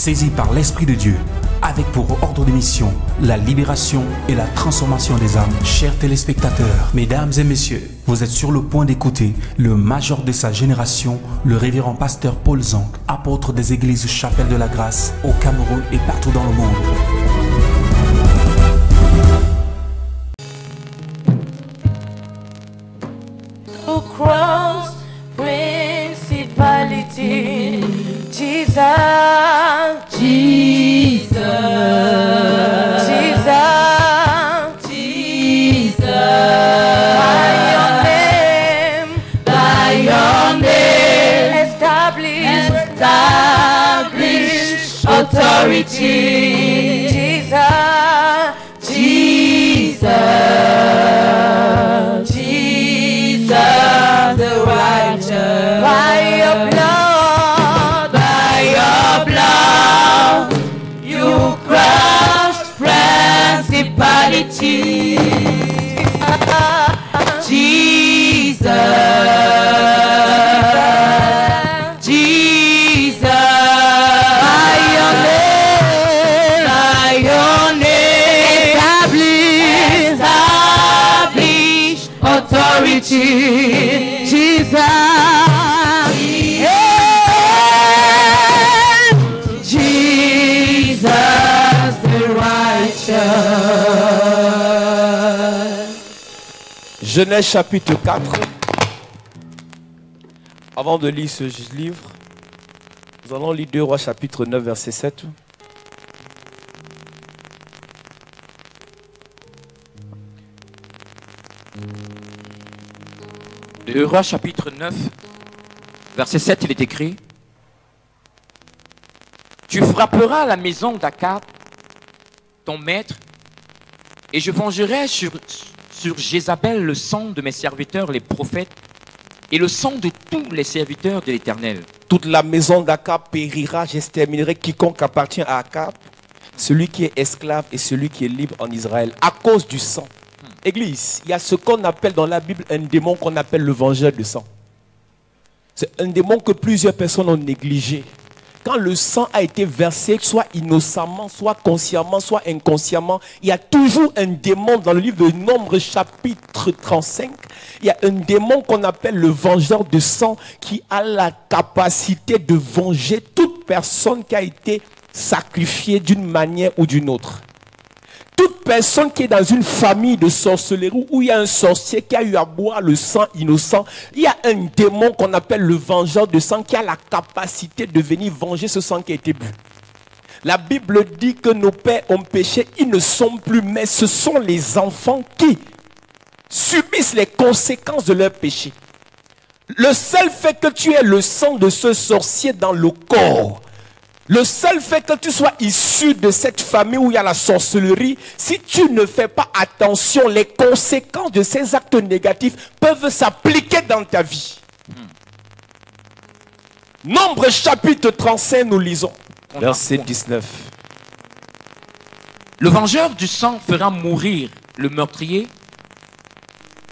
saisi par l'Esprit de Dieu, avec pour ordre de mission la libération et la transformation des âmes. Chers téléspectateurs, mesdames et messieurs, vous êtes sur le point d'écouter le major de sa génération, le révérend pasteur Paul Zonk, apôtre des églises Chapelle de la Grâce au Cameroun et partout dans le monde. To cross principality, Jesus, Jesus, Jesus, Jesus. By your name, establish authority, Jesus, Jesus, Jesus, the righteous. By your blood, you crushed principality, Jesus, Jesus. By your name, establish authority, Jesus, Jesus, the righteous. Genèse chapitre 4. Avant de lire ce livre, nous allons lire 2 Rois chapitre 9 verset 7. Deux Rois chapitre 9, verset 7, il est écrit: Tu frapperas la maison d'Akab, ton maître, et je vengerai sur Jézabel le sang de mes serviteurs les prophètes et le sang de tous les serviteurs de l'Éternel. Toute la maison d'Akab périra, j'exterminerai quiconque appartient à Akab, celui qui est esclave et celui qui est libre en Israël, à cause du sang. Église, il y a ce qu'on appelle dans la Bible un démon qu'on appelle le vengeur de sang. C'est un démon que plusieurs personnes ont négligé. Quand le sang a été versé, soit innocemment, soit consciemment, soit inconsciemment, il y a toujours un démon dans le livre de Nombres chapitre 35. Il y a un démon qu'on appelle le vengeur de sang qui a la capacité de venger toute personne qui a été sacrifiée d'une manière ou d'une autre. Toute personne qui est dans une famille de sorcellerie où il y a un sorcier qui a eu à boire le sang innocent, il y a un démon qu'on appelle le vengeur de sang qui a la capacité de venir venger ce sang qui a été bu. La Bible dit que nos pères ont péché, ils ne sont plus, mais ce sont les enfants qui subissent les conséquences de leur péché. Le seul fait que tu aies le sang de ce sorcier dans le corps, le seul fait que tu sois issu de cette famille où il y a la sorcellerie, si tu ne fais pas attention, les conséquences de ces actes négatifs peuvent s'appliquer dans ta vie. Nombre chapitre 35, nous lisons. Verset 19. Le vengeur du sang fera mourir le meurtrier.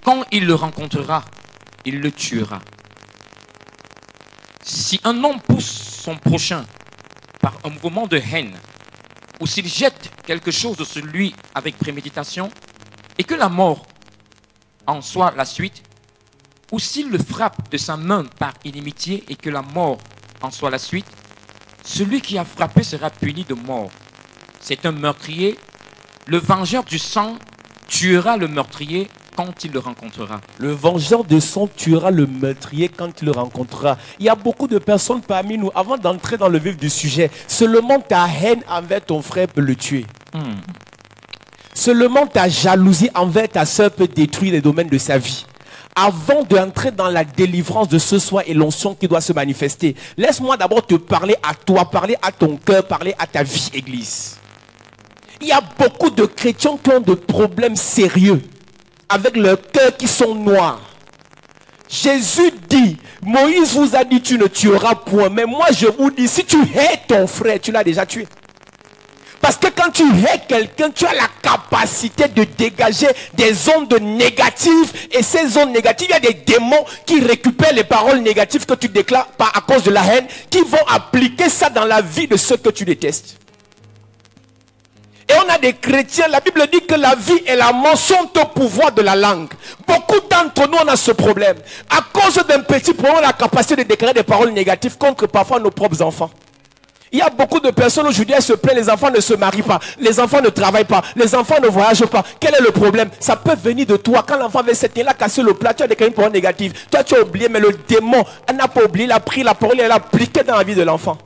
Quand il le rencontrera, il le tuera. Si un homme pousse son prochain par un mouvement de haine, ou s'il jette quelque chose sur lui avec préméditation, et que la mort en soit la suite, ou s'il le frappe de sa main par inimitié, et que la mort en soit la suite, celui qui a frappé sera puni de mort. C'est un meurtrier. Le vengeur du sang tuera le meurtrier quand il le rencontrera. Le vengeur de sang tuera le meurtrier quand il le rencontrera. Il y a beaucoup de personnes parmi nous, avant d'entrer dans le vif du sujet, seulement ta haine envers ton frère peut le tuer. Seulement ta jalousie envers ta soeur peut détruire les domaines de sa vie. Avant d'entrer dans la délivrance de ce soir et l'onction qui doit se manifester, laisse-moi d'abord te parler à toi, parler à ton cœur, parler à ta vie, Église. Il y a beaucoup de chrétiens qui ont des problèmes sérieux avec leurs cœurs qui sont noirs. Jésus dit, Moïse vous a dit tu ne tueras point, mais moi je vous dis, si tu hais ton frère, tu l'as déjà tué. Parce que quand tu hais quelqu'un, tu as la capacité de dégager des ondes négatives. Et ces ondes négatives, il y a des démons qui récupèrent les paroles négatives que tu déclares à cause de la haine, qui vont appliquer ça dans la vie de ceux que tu détestes. Et on a des chrétiens, la Bible dit que la vie et la mort sont au pouvoir de la langue. Beaucoup d'entre nous, on a ce problème. À cause d'un petit problème, on a la capacité de déclarer des paroles négatives contre parfois nos propres enfants. Il y a beaucoup de personnes aujourd'hui, elles se plaignent, les enfants ne se marient pas, les enfants ne travaillent pas, les enfants ne voyagent pas. Quel est le problème? Ça peut venir de toi. Quand l'enfant avait 7 ans, il a cassé le plat, tu as déclaré une parole négative. Toi, tu as oublié, mais le démon, elle n'a pas oublié, il a pris la parole et elle l'a appliquée dans la vie de l'enfant.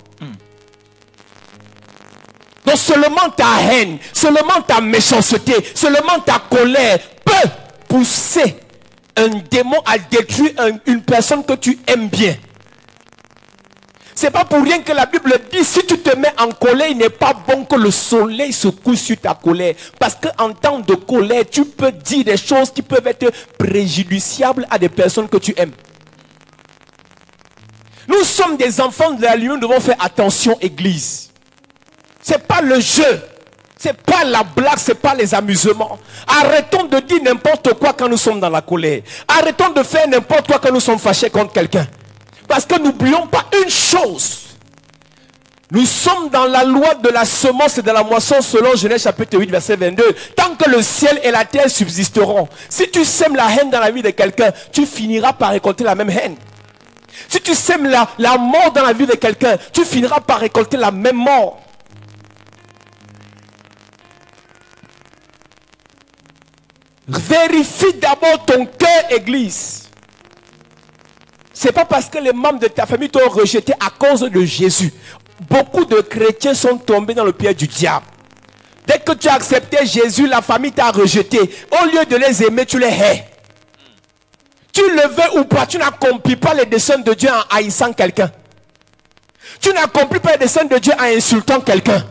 Donc seulement ta haine, seulement ta méchanceté, seulement ta colère peut pousser un démon à détruire une personne que tu aimes bien. C'est pas pour rien que la Bible dit, si tu te mets en colère, il n'est pas bon que le soleil se couche sur ta colère. Parce qu'en temps de colère, tu peux dire des choses qui peuvent être préjudiciables à des personnes que tu aimes. Nous sommes des enfants de la lumière, nous devons faire attention, Église. C'est pas le jeu, c'est pas la blague, c'est pas les amusements. Arrêtons de dire n'importe quoi quand nous sommes dans la colère. Arrêtons de faire n'importe quoi quand nous sommes fâchés contre quelqu'un. Parce que n'oublions pas une chose. Nous sommes dans la loi de la semence et de la moisson selon Genèse chapitre 8 verset 22. Tant que le ciel et la terre subsisteront. Si tu sèmes la haine dans la vie de quelqu'un, tu finiras par récolter la même haine. Si tu sèmes la mort dans la vie de quelqu'un, tu finiras par récolter la même mort. Vérifie d'abord ton cœur, Église. C'est pas parce que les membres de ta famille t'ont rejeté à cause de Jésus. Beaucoup de chrétiens sont tombés dans le piège du diable. Dès que tu as accepté Jésus, la famille t'a rejeté. Au lieu de les aimer, tu les hais. Tu le veux ou pas, tu n'accomplis pas les desseins de Dieu en haïssant quelqu'un. Tu n'accomplis pas les desseins de Dieu en insultant quelqu'un.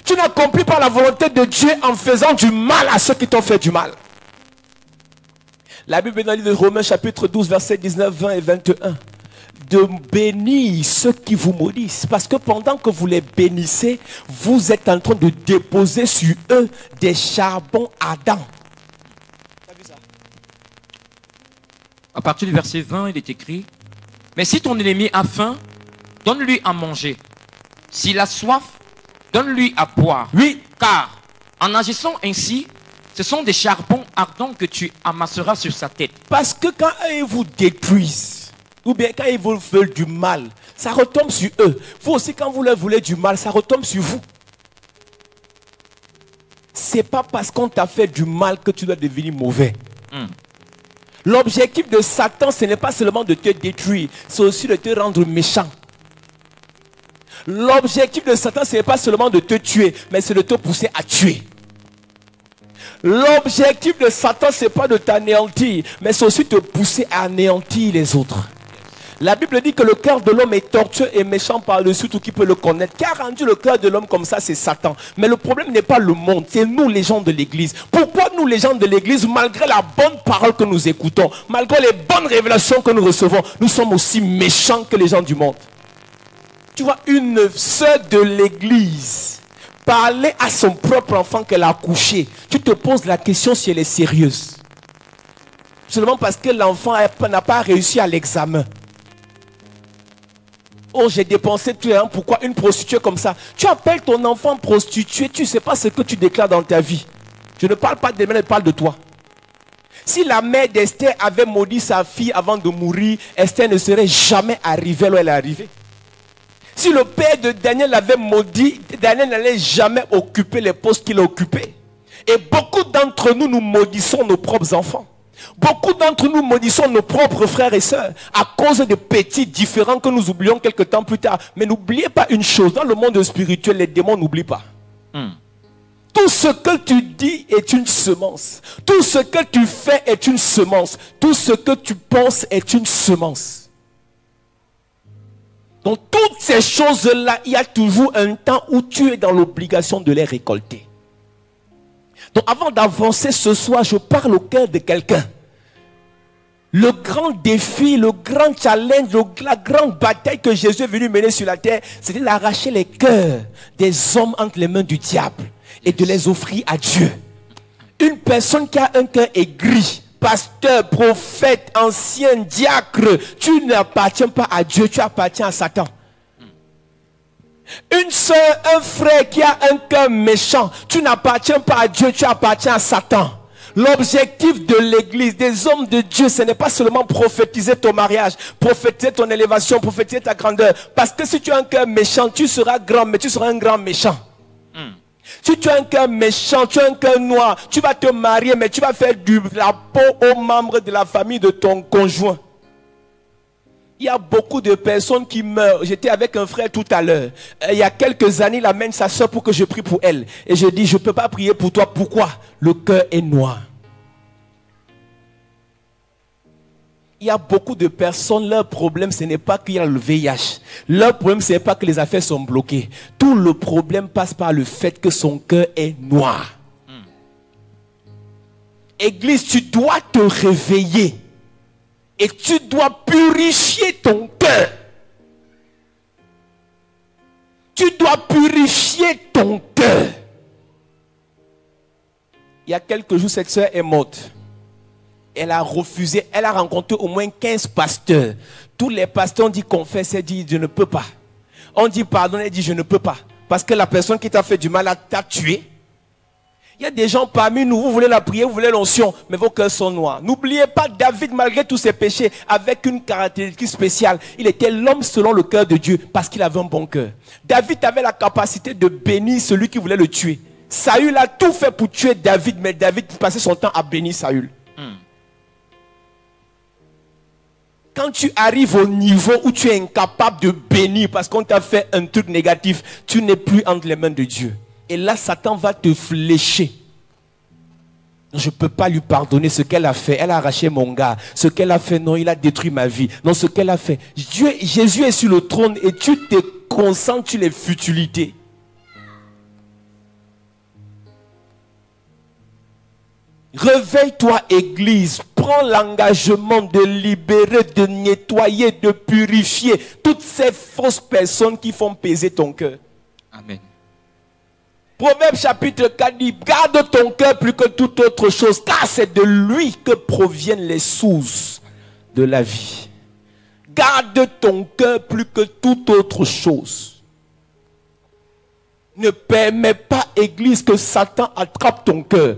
Tu n'accomplis pas la volonté de Dieu en faisant du mal à ceux qui t'ont fait du mal. La Bible dans le livre de Romains chapitre 12 versets 19, 20 et 21. De bénir ceux qui vous maudissent. Parce que pendant que vous les bénissez, vous êtes en train de déposer sur eux des charbons ardents. À partir du verset 20, il est écrit: mais si ton ennemi a faim, donne-lui à manger. S'il a soif, donne-lui à boire. Oui. Car en agissant ainsi, ce sont des charbons ardents que tu amasseras sur sa tête. Parce que quand ils vous détruisent, ou bien quand ils vous veulent du mal, ça retombe sur eux. Vous aussi, quand vous leur voulez du mal, ça retombe sur vous. C'est pas parce qu'on t'a fait du mal que tu dois devenir mauvais. L'objectif de Satan, ce n'est pas seulement de te détruire, c'est aussi de te rendre méchant. L'objectif de Satan, ce n'est pas seulement de te tuer, mais c'est de te pousser à tuer. L'objectif de Satan, ce n'est pas de t'anéantir, mais c'est aussi de te pousser à anéantir les autres. La Bible dit que le cœur de l'homme est tortueux et méchant par-dessus tout qui peut le connaître. Qui a rendu le cœur de l'homme comme ça, c'est Satan. Mais le problème n'est pas le monde, c'est nous les gens de l'église. Pourquoi nous les gens de l'église, malgré la bonne parole que nous écoutons, malgré les bonnes révélations que nous recevons, nous sommes aussi méchants que les gens du monde? Tu vois, une sœur de l'église parler à son propre enfant qu'elle a accouché, tu te poses la question si elle est sérieuse. Seulement parce que l'enfant n'a pas réussi à l'examen. Oh, j'ai dépensé tout le temps. Pourquoi une prostituée comme ça? Tu appelles ton enfant prostituée, tu ne sais pas ce que tu déclares dans ta vie. Je ne parle pas d'elle, je parle de toi. Si la mère d'Esther avait maudit sa fille avant de mourir, Esther ne serait jamais arrivée là où elle est arrivée. Si le père de Daniel avait maudit, Daniel n'allait jamais occuper les postes qu'il a occupés. Et beaucoup d'entre nous, nous maudissons nos propres enfants. Beaucoup d'entre nous maudissons nos propres frères et sœurs à cause de petits différends que nous oublions quelque temps plus tard. Mais n'oubliez pas une chose, dans le monde spirituel, les démons n'oublient pas. Tout ce que tu dis est une semence. Tout ce que tu fais est une semence. Tout ce que tu penses est une semence. Donc toutes ces choses-là, il y a toujours un temps où tu es dans l'obligation de les récolter. Donc avant d'avancer ce soir, je parle au cœur de quelqu'un. Le grand défi, le grand challenge, la grande bataille que Jésus est venu mener sur la terre, c'était d'arracher les cœurs des hommes entre les mains du diable et de les offrir à Dieu. Une personne qui a un cœur aigri, pasteur, prophète, ancien, diacre, tu n'appartiens pas à Dieu, tu appartiens à Satan. Une soeur, un frère qui a un cœur méchant, tu n'appartiens pas à Dieu, tu appartiens à Satan. L'objectif de l'église, des hommes de Dieu, ce n'est pas seulement prophétiser ton mariage, prophétiser ton élévation, prophétiser ta grandeur. Parce que si tu as un cœur méchant, tu seras grand, mais tu seras un grand méchant. Si tu as un cœur méchant, tu as un cœur noir, tu vas te marier, mais tu vas faire de la peau aux membres de la famille de ton conjoint. Il y a beaucoup de personnes qui meurent. J'étais avec un frère tout à l'heure. Il y a quelques années, il amène sa soeur pour que je prie pour elle. Et je dis, je ne peux pas prier pour toi. Pourquoi? Le cœur est noir. Il y a beaucoup de personnes, leur problème, ce n'est pas qu'il y a le VIH. Leur problème, ce n'est pas que les affaires sont bloquées. Tout le problème passe par le fait que son cœur est noir. Église, tu dois te réveiller. Et tu dois purifier ton cœur. Tu dois purifier ton cœur. Il y a quelques jours, cette soeur est morte. Elle a refusé, elle a rencontré au moins 15 pasteurs. Tous les pasteurs ont dit confesse, elle dit je ne peux pas. On dit pardonne, elle dit je ne peux pas. Parce que la personne qui t'a fait du mal t'a tué. Il y a des gens parmi nous, vous voulez la prière, vous voulez l'onction, mais vos cœurs sont noirs. N'oubliez pas, David, malgré tous ses péchés, avec une caractéristique spéciale, il était l'homme selon le cœur de Dieu, parce qu'il avait un bon cœur. David avait la capacité de bénir celui qui voulait le tuer. Saül a tout fait pour tuer David, mais David passait son temps à bénir Saül. Quand tu arrives au niveau où tu es incapable de bénir parce qu'on t'a fait un truc négatif, tu n'es plus entre les mains de Dieu. Et là, Satan va te flécher. Je ne peux pas lui pardonner ce qu'elle a fait. Elle a arraché mon gars. Ce qu'elle a fait, non, il a détruit ma vie. Non, ce qu'elle a fait. Jésus est sur le trône et tu te concentres sur les futilités. Réveille-toi, Église. Prends l'engagement de libérer, de nettoyer, de purifier toutes ces fausses personnes qui font peser ton cœur. Amen. Proverbe chapitre 4 dit, garde ton cœur plus que toute autre chose, car c'est de lui que proviennent les sources de la vie. Garde ton cœur plus que toute autre chose. Ne permets pas, Église, que Satan attrape ton cœur.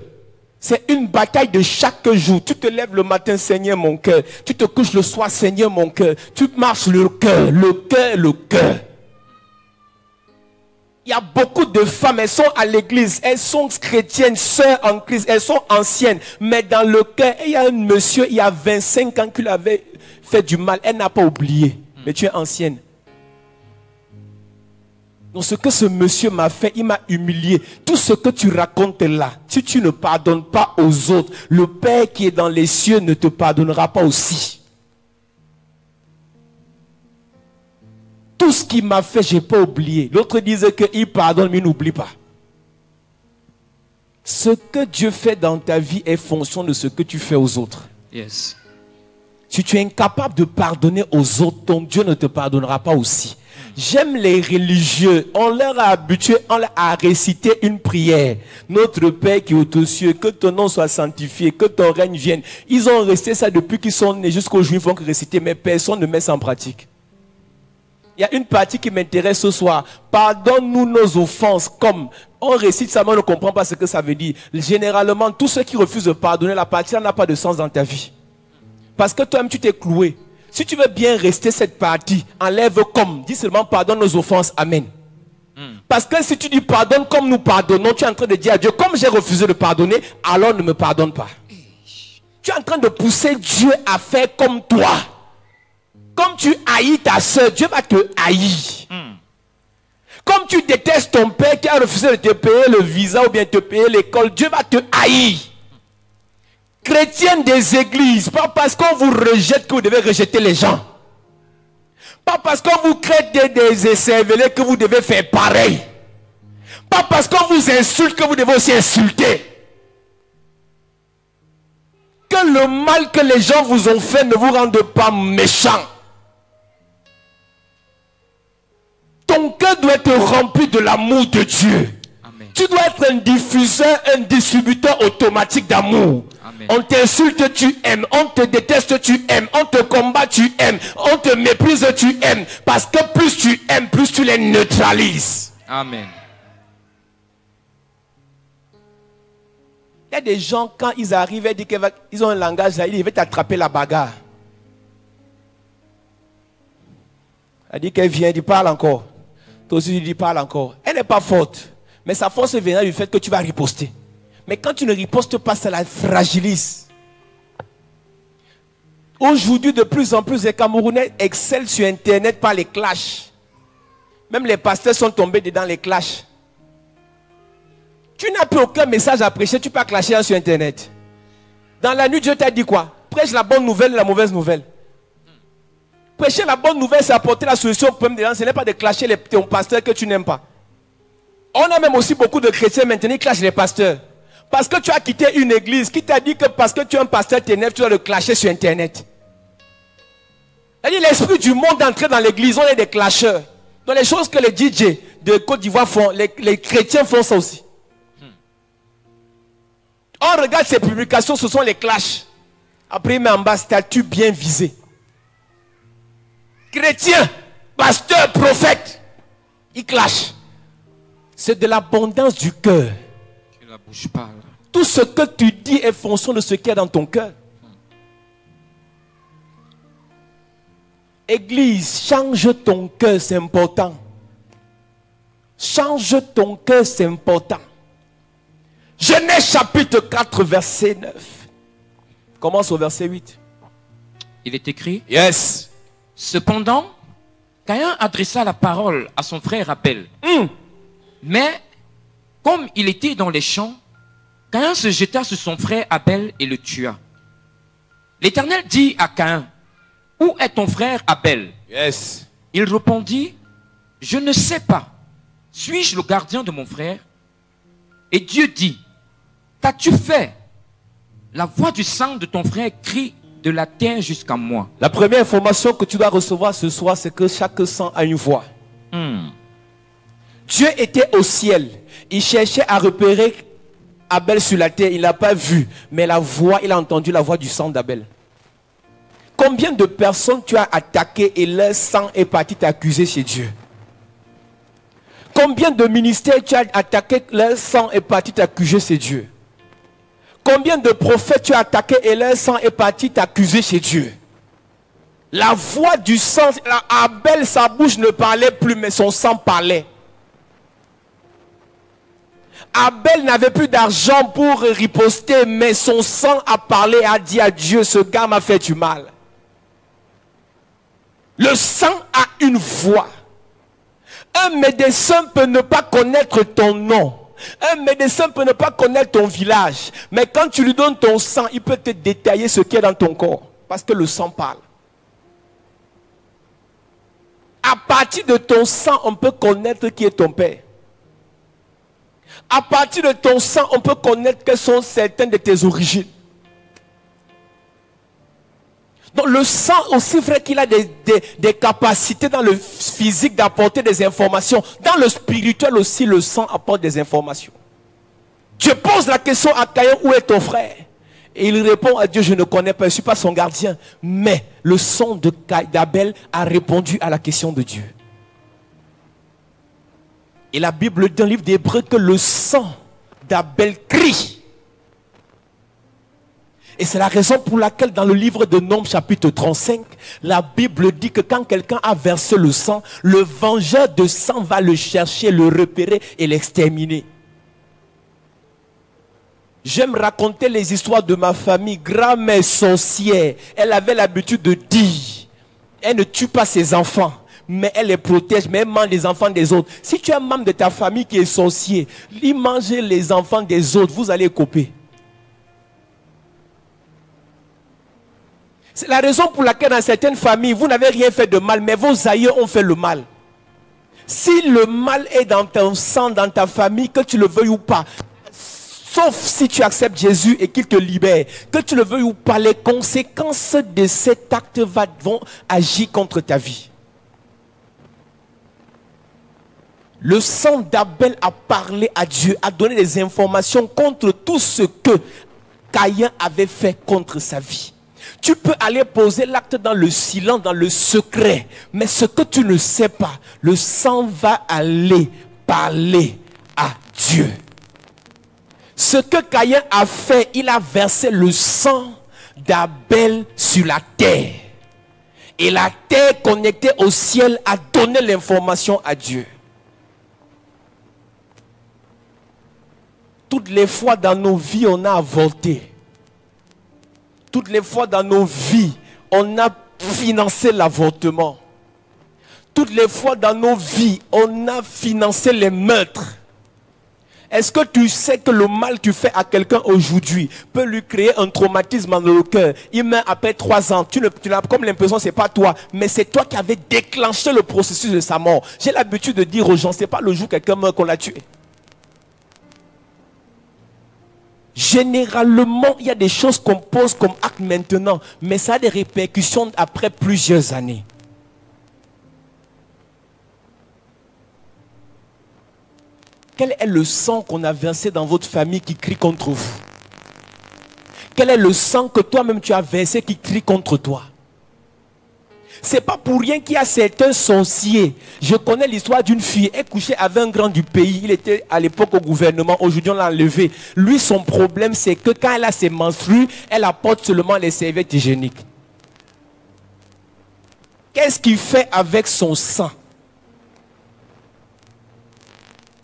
C'est une bataille de chaque jour. Tu te lèves le matin, Seigneur, mon cœur. Tu te couches le soir, Seigneur, mon cœur. Tu marches le cœur, le cœur, le cœur. Il y a beaucoup de femmes, elles sont à l'église, elles sont chrétiennes, sœurs en Christ, elles sont anciennes. Mais dans le cœur, il y a un monsieur, il y a 25 ans qu'il avait fait du mal. Elle n'a pas oublié. Mais tu es ancienne. Donc ce que ce monsieur m'a fait, il m'a humilié. Tout ce que tu racontes là, si tu ne pardonnes pas aux autres, le Père qui est dans les cieux ne te pardonnera pas aussi. Tout ce qu'il m'a fait, je n'ai pas oublié. L'autre disait qu'il pardonne, mais il n'oublie pas. Ce que Dieu fait dans ta vie est fonction de ce que tu fais aux autres. Yes. Si tu es incapable de pardonner aux autres, ton Dieu ne te pardonnera pas aussi. J'aime les religieux. On leur a habitué, on leur a récité une prière. Notre Père qui est aux cieux, que ton nom soit sanctifié, que ton règne vienne. Ils ont resté ça depuis qu'ils sont nés jusqu'au jour où ils font que réciter, mais personne ne met ça en pratique. Il y a une partie qui m'intéresse ce soir. Pardonne-nous nos offenses. Comme on récite ça, mais on ne comprend pas ce que ça veut dire. Généralement, tous ceux qui refusent de pardonner, la partie n'a pas de sens dans ta vie. Parce que toi-même, tu t'es cloué. Si tu veux bien rester cette partie, enlève comme. Dis seulement pardonne nos offenses. Amen. Parce que si tu dis pardonne comme nous pardonnons, tu es en train de dire à Dieu, comme j'ai refusé de pardonner, alors ne me pardonne pas. Tu es en train de pousser Dieu à faire comme toi. Comme tu haïs ta soeur, Dieu va te haïr. Comme tu détestes ton père qui a refusé de te payer le visa ou bien de te payer l'école, Dieu va te haïr. Chrétiens des églises, pas parce qu'on vous rejette que vous devez rejeter les gens. Pas parce qu'on vous crée des écervelés que vous devez faire pareil. Pas parce qu'on vous insulte que vous devez aussi insulter. Que que le mal que les gens vous ont fait ne vous rende pas méchant. Ton cœur doit être rempli de l'amour de Dieu. Amen. Tu dois être un diffuseur, un distributeur automatique d'amour. Amen. On t'insulte, tu aimes. On te déteste, tu aimes. On te combat, tu aimes. On te méprise, tu aimes. Parce que plus tu aimes, plus tu les neutralises. Amen. Il y a des gens, quand ils arrivent, ils ont un langage, ils veulent t'attraper la bagarre. Elle dit qu'elle vient, elle dit parle encore. Toi aussi, tu dis parle encore. Elle n'est pas forte. Mais sa force vient du fait que tu vas riposter. Mais quand tu ne ripostes pas, ça la fragilise. Aujourd'hui, de plus en plus, les Camerounais excellent sur Internet par les clashs. Même les pasteurs sont tombés dedans les clashs. Tu n'as plus aucun message à prêcher, tu peux clasher sur Internet. Dans la nuit, Dieu t'a dit quoi? Prêche la bonne nouvelle et la mauvaise nouvelle. Prêcher la bonne nouvelle, c'est apporter la solution au problème des gens. Ce n'est pas de clasher ton pasteur que tu n'aimes pas. On a même aussi beaucoup de chrétiens maintenant qui clashent les pasteurs. Parce que tu as quitté une église, qui t'a dit que parce que tu es un pasteur t'énerve, tu dois le clasher sur Internet. C'est-à-dire l'esprit du monde d'entrer dans l'église, on est des clasheurs. Donc les choses que les DJ de Côte d'Ivoire font, les chrétiens font ça aussi. On regarde ces publications, ce sont les clashs. Après, il met en bas statut bien visé. Chrétien, pasteur, prophète, il clash. C'est de l'abondance du cœur. Que la bouche parle. Tout ce que tu dis est fonction de ce qu'il y a dans ton cœur. Église, change ton cœur, c'est important. Change ton cœur, c'est important. Genèse chapitre 4, verset 9. Commence au verset 8. Il est écrit. Yes. Cependant, Caïn adressa la parole à son frère Abel. Mais, comme il était dans les champs, Caïn se jeta sur son frère Abel et le tua. L'Éternel dit à Caïn, où est ton frère Abel? Yes. Il répondit, je ne sais pas. Suis-je le gardien de mon frère? Et Dieu dit, qu'as-tu fait? La voix du sang de ton frère crie de la terre jusqu'à moi. La première information que tu dois recevoir ce soir, c'est que chaque sang a une voix. Dieu était au ciel. Il cherchait à repérer Abel sur la terre. Il n'a pas vu. Mais la voix, il a entendu la voix du sang d'Abel. Combien de personnes tu as attaquées et leur sang est parti t'accuser chez Dieu? Combien de ministères tu as attaqué, leur sang est parti t'accuser chez Dieu? Combien de prophètes tu as attaqué et leur sang est parti t'accuser chez Dieu? La voix du sang, Abel, sa bouche ne parlait plus, mais son sang parlait. Abel n'avait plus d'argent pour riposter, mais son sang a parlé, a dit à Dieu, ce gars m'a fait du mal. Le sang a une voix. Un médecin peut ne pas connaître ton nom. Un médecin peut ne pas connaître ton village. Mais quand tu lui donnes ton sang, il peut te détailler ce qui est dans ton corps. Parce que le sang parle. À partir de ton sang, on peut connaître qui est ton père. À partir de ton sang, on peut connaître quelles sont certaines de tes origines. Donc le sang aussi vrai qu'il a des capacités dans le physique d'apporter des informations. Dans le spirituel aussi, le sang apporte des informations. Dieu pose la question à Caïn, où est ton frère? Et il répond à Dieu, je ne connais pas, je ne suis pas son gardien. Mais le sang d'Abel a répondu à la question de Dieu. Et la Bible dit dans le livre d'Hébreux que le sang d'Abel crie. Et c'est la raison pour laquelle dans le livre de Nombres chapitre 35, la Bible dit que quand quelqu'un a versé le sang, le vengeur de sang va le chercher, le repérer et l'exterminer. J'aime raconter les histoires de ma famille. Grand-mère sorcière, elle avait l'habitude de dire, elle ne tue pas ses enfants, mais elle les protège, mais elle mange les enfants des autres. Si tu es un membre de ta famille qui est sorcier, il mange les enfants des autres, vous allez couper. C'est la raison pour laquelle dans certaines familles, vous n'avez rien fait de mal, mais vos aïeux ont fait le mal. Si le mal est dans ton sang, dans ta famille, que tu le veuilles ou pas, sauf si tu acceptes Jésus et qu'il te libère. Que tu le veuilles ou pas, les conséquences de cet acte vont agir contre ta vie. Le sang d'Abel a parlé à Dieu, a donné des informations contre tout ce que Caïn avait fait contre sa vie. Tu peux aller poser l'acte dans le silence, dans le secret. Mais ce que tu ne sais pas, le sang va aller parler à Dieu. Ce que Caïn a fait, il a versé le sang d'Abel sur la terre. Et la terre connectée au ciel a donné l'information à Dieu. Toutes les fois dans nos vies, on a avorté. Toutes les fois dans nos vies, on a financé l'avortement. Toutes les fois dans nos vies, on a financé les meurtres. Est-ce que tu sais que le mal que tu fais à quelqu'un aujourd'hui peut lui créer un traumatisme dans le cœur? Il meurt après 3 ans. Tu n'as comme l'impression que ce n'est pas toi, mais c'est toi qui avais déclenché le processus de sa mort. J'ai l'habitude de dire aux gens, ce n'est pas le jour où quelqu'un meurt qu'on l'a tué. Généralement, il y a des choses qu'on pose comme acte maintenant, mais ça a des répercussions après plusieurs années. Quel est le sang qu'on a versé dans votre famille qui crie contre vous? Quel est le sang que toi-même tu as versé qui crie contre toi? C'est pas pour rien qu'il y a certains sorciers. Je connais l'histoire d'une fille. Elle couchait avec un grand du pays. Il était à l'époque au gouvernement. Aujourd'hui, on l'a enlevé. Lui, son problème, c'est que quand elle a ses menstrues, elle apporte seulement les serviettes hygiéniques. Qu'est-ce qu'il fait avec son sang?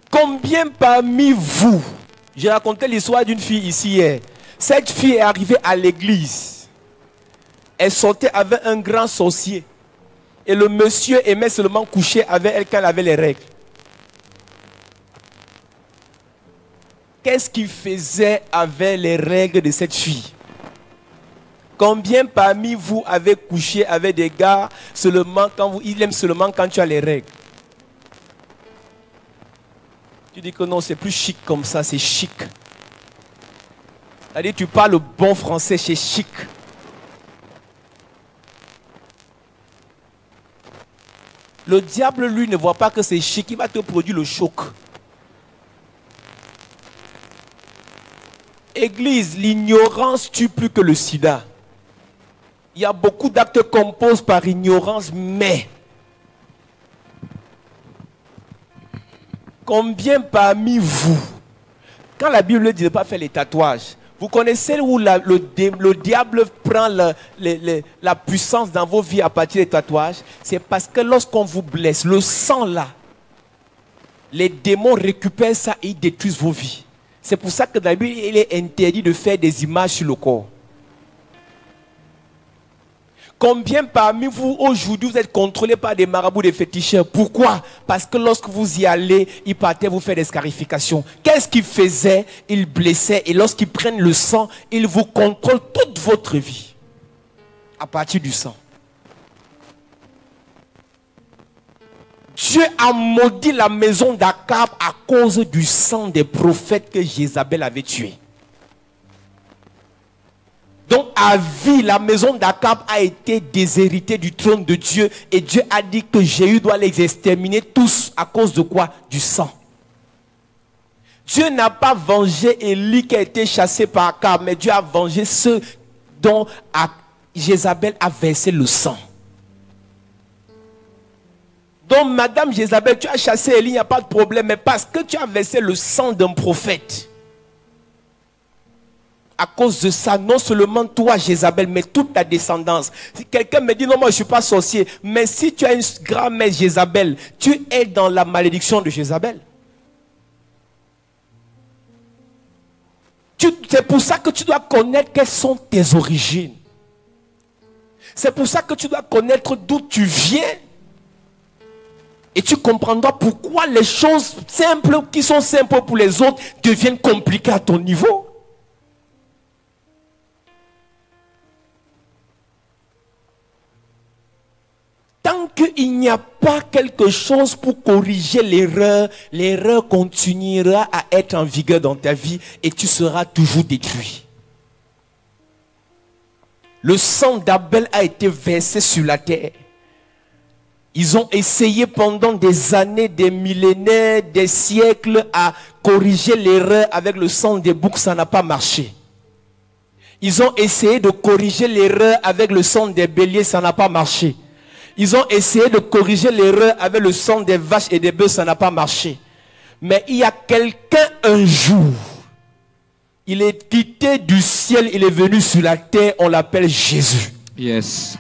Combien parmi vous, j'ai raconté l'histoire d'une fille ici hier. Cette fille est arrivée à l'église. Elle sortait avec un grand sorcier. Et le monsieur aimait seulement coucher avec elle quand elle avait les règles. Qu'est-ce qu'il faisait avec les règles de cette fille? Combien parmi vous avez couché avec des gars seulement quand il aime seulement quand tu as les règles? Tu dis que non, c'est plus chic comme ça, c'est chic. C'est-à-dire tu parles bon français, c'est chic. Le diable, lui, ne voit pas que c'est chic. Il va te produire le choc. Église, l'ignorance tue plus que le sida. Il y a beaucoup d'actes qu'on pose par ignorance, mais combien parmi vous, quand la Bible dit de ne pas faire les tatouages, vous connaissez où le diable prend la puissance dans vos vies à partir des tatouages? C'est parce que lorsqu'on vous blesse, le sang là, les démons récupèrent ça et ils détruisent vos vies. C'est pour ça que dans la Bible, il est interdit de faire des images sur le corps. Combien parmi vous aujourd'hui vous êtes contrôlés par des marabouts, des féticheurs? Pourquoi? Parce que lorsque vous y allez, ils partaient vous faire des scarifications. Qu'est-ce qu'ils faisaient? Ils blessaient et lorsqu'ils prennent le sang, ils vous contrôlent toute votre vie à partir du sang. Dieu a maudit la maison d'Akab à cause du sang des prophètes que Jézabel avait tués. Donc à vie, la maison d'Akab a été déshéritée du trône de Dieu. Et Dieu a dit que Jéhu doit les exterminer tous à cause de quoi? Du sang. Dieu n'a pas vengé Élie qui a été chassé par Akab, mais Dieu a vengé ceux dont Jézabel a versé le sang. Donc madame Jézabel, tu as chassé Élie, il n'y a pas de problème, mais parce que tu as versé le sang d'un prophète. À cause de ça, non seulement toi, Jézabel, mais toute ta descendance. Si quelqu'un me dit, non, moi je ne suis pas sorcier, mais si tu as une grand-mère Jézabel, tu es dans la malédiction de Jézabel. C'est pour ça que tu dois connaître quelles sont tes origines. C'est pour ça que tu dois connaître d'où tu viens. Et tu comprendras pourquoi les choses simples qui sont simples pour les autres deviennent compliquées à ton niveau. Tant qu'il n'y a pas quelque chose pour corriger l'erreur, l'erreur continuera à être en vigueur dans ta vie et tu seras toujours détruit. Le sang d'Abel a été versé sur la terre. Ils ont essayé pendant des années, des millénaires, des siècles à corriger l'erreur avec le sang des boucs, ça n'a pas marché. Ils ont essayé de corriger l'erreur avec le sang des béliers, ça n'a pas marché. Ils ont essayé de corriger l'erreur avec le sang des vaches et des bœufs, ça n'a pas marché. Mais il y a quelqu'un un jour, il est quitté du ciel, il est venu sur la terre, on l'appelle Jésus. Yes.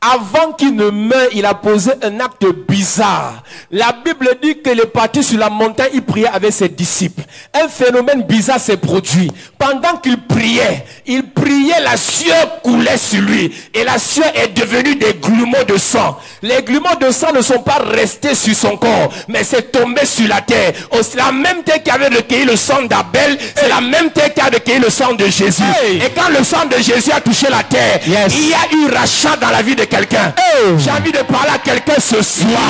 Avant qu'il ne meure, il a posé un acte bizarre. La Bible dit qu'il est parti sur la montagne, il priait avec ses disciples. Un phénomène bizarre s'est produit. Pendant qu'il priait, la sueur coulait sur lui. Et la sueur est devenue des grumeaux de sang. Les grumeaux de sang ne sont pas restés sur son corps, mais c'est tombé sur la terre. C'est la même terre qui avait recueilli le sang d'Abel, c'est la même terre qui a recueilli le sang de Jésus. Et quand le sang de Jésus a touché la terre, il y a eu rachat dans la vie de quelqu'un. J'ai envie de parler à quelqu'un ce soir.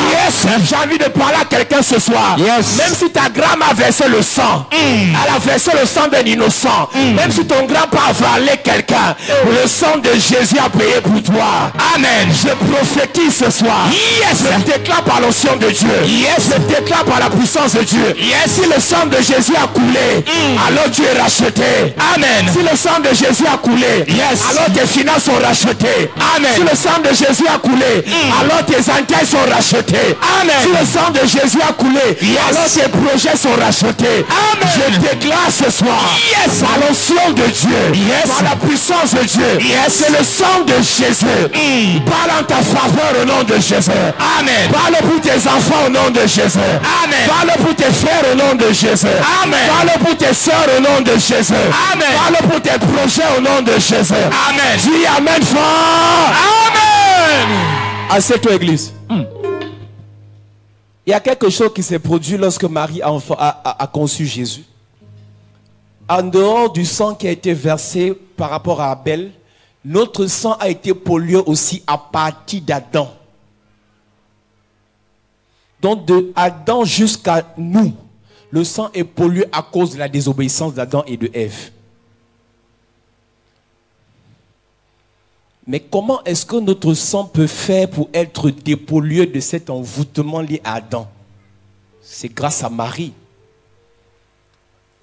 J'ai envie de parler à quelqu'un ce soir. Même si ta grand-mère a versé le sang, elle a versé le sang d'un innocent. Même si ton grand-père a valé quelqu'un, le sang de Jésus a payé pour toi. Amen. Je prophétise ce soir. Je déclare par l'onction de Dieu. Je déclare par la puissance de Dieu. Si le sang de Jésus a coulé, alors tu es racheté. Amen. Si le sang de Jésus a coulé, alors tes finances sont rachetées. Amen. Si le sang de Jésus a coulé, alors tes entrailles sont rachetées. Amen. Si le sang de Jésus a coulé, alors tes projets sont rachetés. Amen. Je déclare ce soir, par l'onction de Dieu, par la puissance de Dieu, c'est le sang de Jésus. Parle en ta faveur au nom de Jésus. Amen. Parle pour tes enfants au nom de Jésus. Amen. Parle pour tes frères au nom de Jésus. Amen. Parle pour tes soeurs au nom de Jésus. Amen. Parle pour tes projets au nom de Jésus. Amen. Dis amen fort. Amen. Assieds-toi, église. Il y a quelque chose qui s'est produit lorsque Marie a conçu Jésus. En dehors du sang qui a été versé par rapport à Abel, notre sang a été pollué aussi à partir d'Adam. Donc de Adam jusqu'à nous, le sang est pollué à cause de la désobéissance d'Adam et de Ève. Mais comment est-ce que notre sang peut faire pour être dépollué de cet envoûtement lié à Adam? C'est grâce à Marie.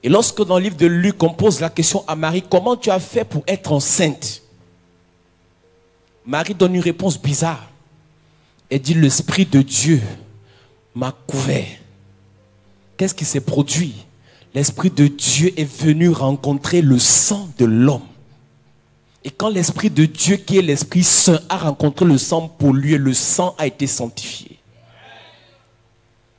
Et lorsque dans le livre de Luc, on pose la question à Marie, comment tu as fait pour être enceinte? Marie donne une réponse bizarre. Elle dit, l'Esprit de Dieu m'a couvert. Qu'est-ce qui s'est produit? L'Esprit de Dieu est venu rencontrer le sang de l'homme. Et quand l'Esprit de Dieu, qui est l'Esprit Saint, a rencontré le sang pollué, le sang a été sanctifié.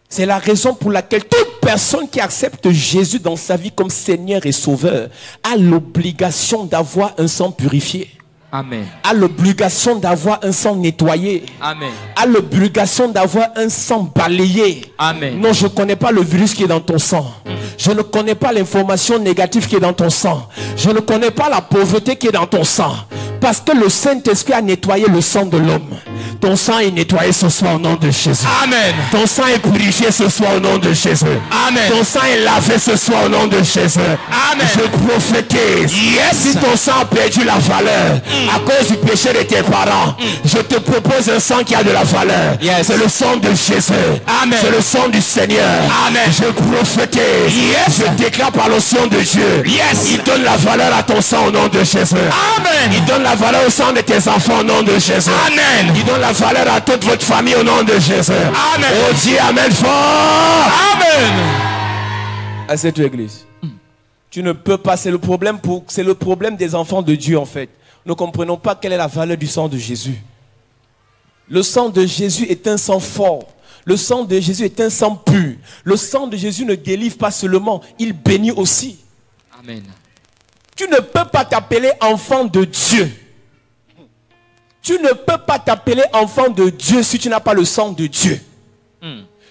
C'est la raison pour laquelle toute personne qui accepte Jésus dans sa vie comme Seigneur et Sauveur a l'obligation d'avoir un sang purifié. Amen. A l'obligation d'avoir un sang nettoyé. Amen. A l'obligation d'avoir un sang balayé. Amen. Non, je ne connais pas le virus qui est dans ton sang. Je ne connais pas l'information négative qui est dans ton sang. Je ne connais pas la pauvreté qui est dans ton sang. Parce que le Saint-Esprit a nettoyé le sang de l'homme. Ton sang est nettoyé ce soir au nom de Jésus. Amen. Ton sang est purifié ce soir au nom de Jésus. Amen. Ton sang est lavé ce soir au nom de Jésus. Amen. Je prophétise. Si ton sang a perdu la valeur à cause du péché de tes parents, je te propose un sang qui a de la valeur. C'est le sang de Jésus. Amen. C'est le sang du Seigneur. Amen. Je prophétise. Je déclare par l'onction de Dieu. Il donne la valeur à ton sang au nom de Jésus. Amen. Il donne la valeur au sang de tes enfants au nom de Jésus. Amen. Il donne la valeur à toute votre famille au nom de Jésus. Amen. Oh, dis amen fort. Amen. À cette église. Tu ne peux pas, c'est le problème des enfants de Dieu en fait. Nous ne comprenons pas quelle est la valeur du sang de Jésus. Le sang de Jésus est un sang fort. Le sang de Jésus est un sang pur. Le sang de Jésus ne délivre pas seulement, il bénit aussi. Amen. Tu ne peux pas t'appeler enfant de Dieu. Tu ne peux pas t'appeler enfant de Dieu si tu n'as pas le sang de Dieu.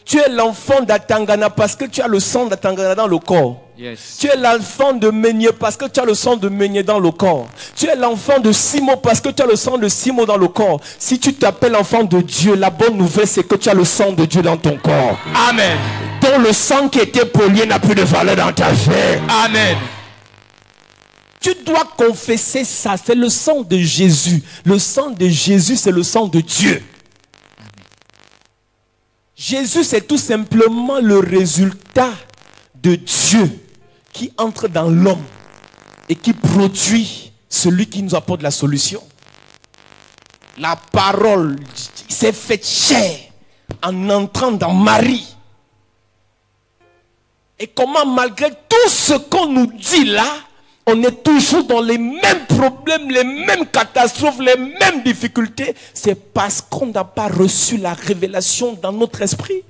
Tu es l'enfant d'Atangana parce que tu as le sang d'Atangana dans le corps. Yes. Tu es l'enfant de Meunier parce que tu as le sang de Meunier dans le corps. Tu es l'enfant de Simo parce que tu as le sang de Simo dans le corps. Si tu t'appelles enfant de Dieu, la bonne nouvelle c'est que tu as le sang de Dieu dans ton corps. Amen. Donc le sang qui était pollué n'a plus de valeur dans ta vie. Amen. Tu dois confesser ça. C'est le sang de Jésus. Le sang de Jésus, c'est le sang de Dieu. Jésus, c'est tout simplement le résultat de Dieu qui entre dans l'homme et qui produit celui qui nous apporte la solution. La parole s'est faite chair en entrant dans Marie. Et comment malgré tout ce qu'on nous dit là, on est toujours dans les mêmes problèmes, les mêmes catastrophes, les mêmes difficultés. C'est parce qu'on n'a pas reçu la révélation dans notre esprit.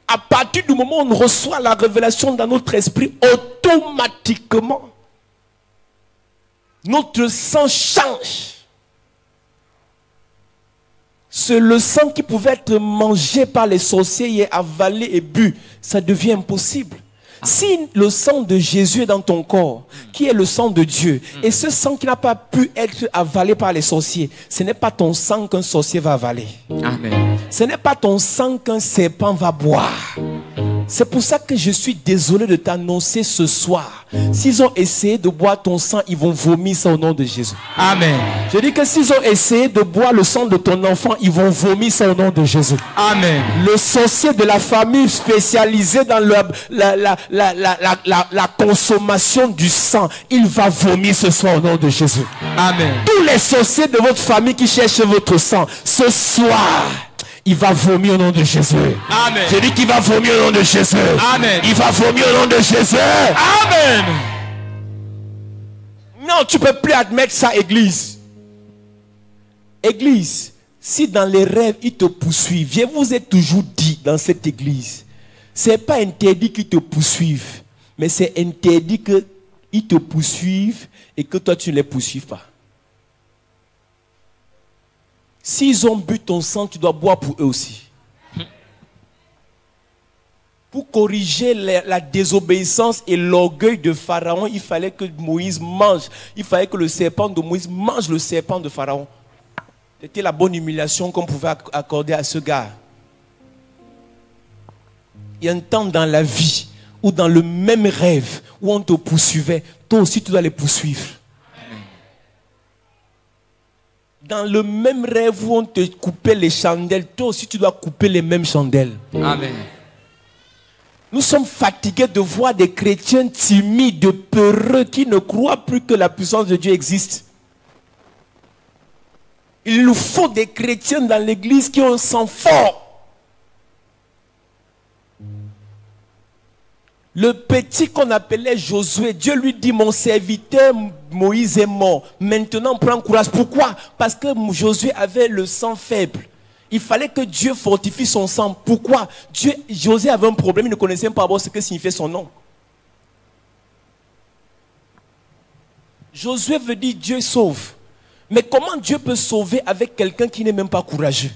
À partir du moment où on reçoit la révélation dans notre esprit, automatiquement, notre sang change. C'est le sang qui pouvait être mangé par les sorciers et avalé et bu. Ça devient impossible. Si le sang de Jésus est dans ton corps, qui est le sang de Dieu, et ce sang qui n'a pas pu être avalé par les sorciers, ce n'est pas ton sang qu'un sorcier va avaler. Amen. Ce n'est pas ton sang qu'un serpent va boire. C'est pour ça que je suis désolé de t'annoncer ce soir. S'ils ont essayé de boire ton sang, ils vont vomir ça au nom de Jésus. Amen. Je dis que s'ils ont essayé de boire le sang de ton enfant, ils vont vomir ça au nom de Jésus. Amen. Le sorcier de la famille spécialisé dans la consommation du sang, il va vomir ce soir au nom de Jésus. Amen. Tous les sorciers de votre famille qui cherchent votre sang, ce soir, il va vomir au nom de Jésus. Amen. Je dis qu'il va vomir au nom de Jésus. Amen. Il va vomir au nom de Jésus. Amen. Non, tu ne peux plus admettre ça, Église. Église, si dans les rêves, ils te poursuivent, je vous ai toujours dit dans cette église, ce n'est pas interdit qu'ils te poursuivent, mais c'est interdit qu'ils te poursuivent et que toi, tu ne les poursuives pas. S'ils ont bu ton sang, tu dois boire pour eux aussi. Pour corriger la désobéissance et l'orgueil de Pharaon, il fallait que Moïse mange. Il fallait que le serpent de Moïse mange le serpent de Pharaon. C'était la bonne humiliation qu'on pouvait accorder à ce gars. Il y a un temps dans la vie où dans le même rêve où on te poursuivait, toi aussi tu dois les poursuivre. Dans le même rêve où on te coupait les chandelles, toi aussi tu dois couper les mêmes chandelles. Amen. Nous sommes fatigués de voir des chrétiens timides, peureux, qui ne croient plus que la puissance de Dieu existe. Il nous faut des chrétiens dans l'église qui ont un sang fort. Le petit qu'on appelait Josué, Dieu lui dit, mon serviteur Moïse est mort. Maintenant, prends courage. Pourquoi? Parce que Josué avait le sang faible. Il fallait que Dieu fortifie son sang. Pourquoi? Josué avait un problème, il ne connaissait pas ce que signifiait son nom. Josué veut dire Dieu sauve. Mais comment Dieu peut sauver avec quelqu'un qui n'est même pas courageux?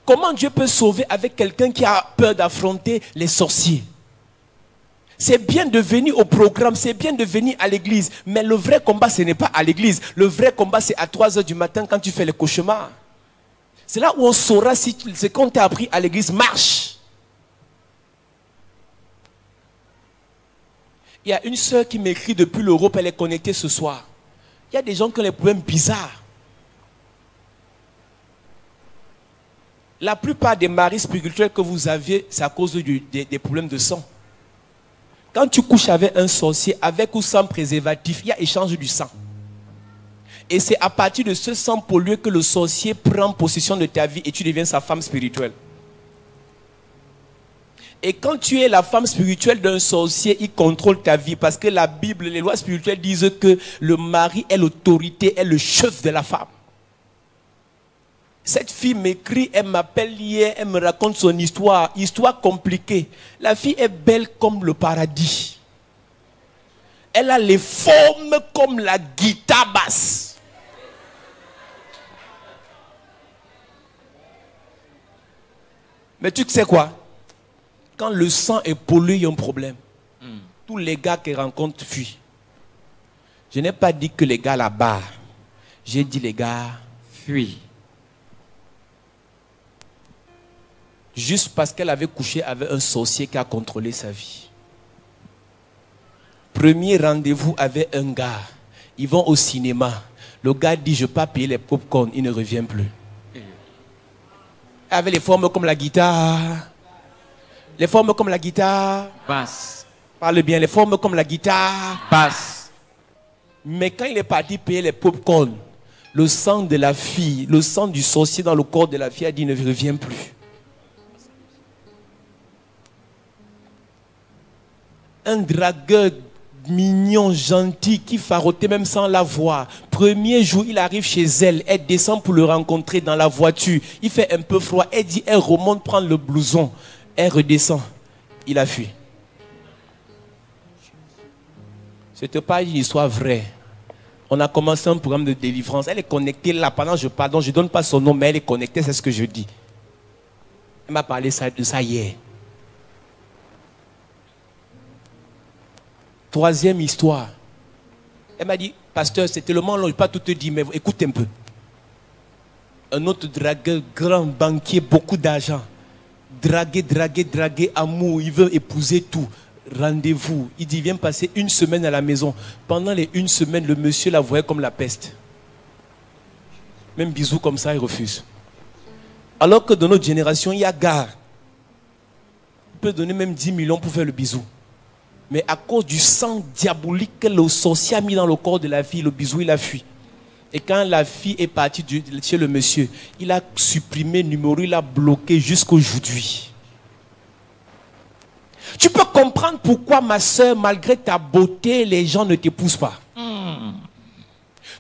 Comment Dieu peut sauver avec quelqu'un qui a peur d'affronter les sorciers? C'est bien de venir au programme, c'est bien de venir à l'église. Mais le vrai combat, ce n'est pas à l'église. Le vrai combat, c'est à 3 h du matin quand tu fais les cauchemars. C'est là où on saura si ce qu'on t'a appris à l'église marche. Il y a une soeur qui m'écrit depuis l'Europe, elle est connectée ce soir. Il y a des gens qui ont des problèmes bizarres. La plupart des maris spirituels que vous aviez, c'est à cause des problèmes de sang. Quand tu couches avec un sorcier, avec ou sans préservatif, il y a échange du sang. Et c'est à partir de ce sang pollué que le sorcier prend possession de ta vie et tu deviens sa femme spirituelle. Et quand tu es la femme spirituelle d'un sorcier, il contrôle ta vie. Parce que la Bible, les lois spirituelles disent que le mari est l'autorité, est le chef de la femme. Cette fille m'écrit, elle m'appelle hier, elle me raconte son histoire. Histoire compliquée. La fille est belle comme le paradis. Elle a les formes comme la guitare basse. Mais tu sais quoi? Quand le sang est pollué, il y a un problème. Tous les gars qui rencontrent fuient. Je n'ai pas dit que les gars là-bas. J'ai dit les gars fuient. Juste parce qu'elle avait couché avec un sorcier qui a contrôlé sa vie. Premier rendez-vous avec un gars. Ils vont au cinéma. Le gars dit, je ne peux pas payer les pop-corn. Il ne revient plus. Avec les formes comme la guitare. Les formes comme la guitare. Basse. Parle bien, les formes comme la guitare. Basse. Mais quand il est parti payer les pop-corn, le sang de la fille, le sang du sorcier dans le corps de la fille a dit, ne revient plus. Un dragueur mignon, gentil, qui farotait même sans la voir. Premier jour, il arrive chez elle. Elle descend pour le rencontrer dans la voiture. Il fait un peu froid. Elle dit, elle remonte prendre le blouson. Elle redescend. Il a fui. Ce n'était pas une histoire vraie. On a commencé un programme de délivrance. Elle est connectée là. Pendant que je parle, donc je ne donne pas son nom, mais elle est connectée, c'est ce que je dis. Elle m'a parlé de ça hier. Troisième histoire. Elle m'a dit, pasteur, c'était le moment long, je ne vais pas tout te dire, mais écoute un peu. Un autre dragueur, grand banquier, beaucoup d'argent. Draguer, amour, il veut épouser tout. Rendez-vous. Il dit, viens passer une semaine à la maison. Pendant les une semaine, le monsieur la voyait comme la peste. Même bisous comme ça, il refuse. Alors que dans notre génération, il y a gare. Il peut donner même 10 millions pour faire le bisou. Mais à cause du sang diabolique que le sorcier a mis dans le corps de la fille, le bisou, il a fui. Et quand la fille est partie chez le monsieur, il a supprimé le numéro, il a bloqué jusqu'aujourd'hui. Tu peux comprendre pourquoi, ma soeur, malgré ta beauté, les gens ne t'épousent pas.